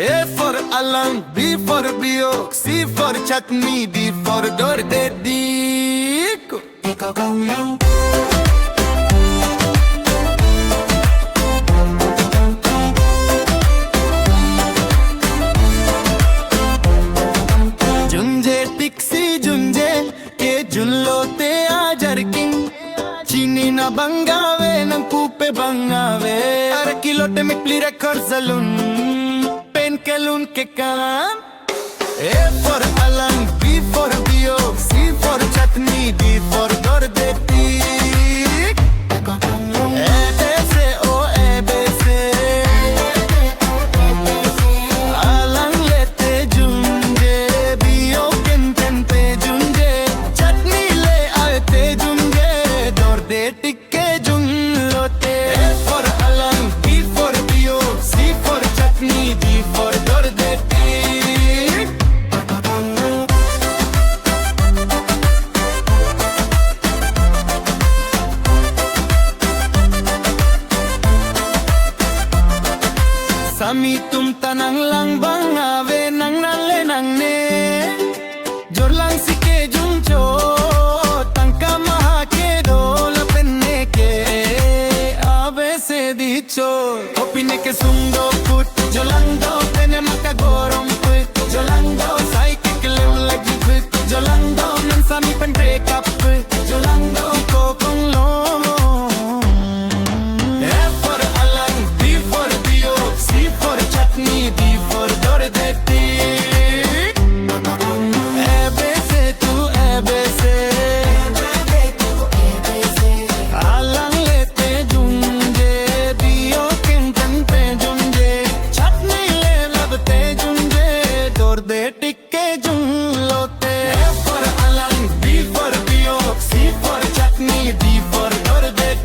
A for alarm, B for biok, C for chutney, D for dordedico. जुंजे टिक्सी जुंजे के जुल्लोते आ jerking चीनी ना बंगावे न कूपे बंगावे अरे किलोटे में प्ली रेकॉर्ड सलून पेन के लून के काम A for alarm, B for bio, C for chutney, D for dordedic ABC O ABC alarm lete junje bio kenten pe junje chutney le aate junje dordedic ke junlote A for alarm, B for bio, C for chutney, D for dordedic Sami tum tanang lang bang ave nang nalle nang ne jor lang sike juncho tanka maha ke do la penne ke ave se dicho opine ke sundo put jolando tene maka gorom put jolando sai ke klem lagi put jolando nan sami pen break up jolando ko kong lo D for dordedic ABC to ABC alang lete junje bio kenten pe junje chutney le labte junje dordedic ke junlote A for alang B for bio C for chutney D for dordedic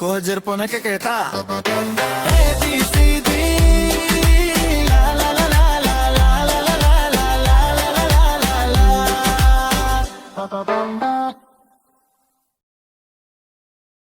Ko jerpone ke keta ABC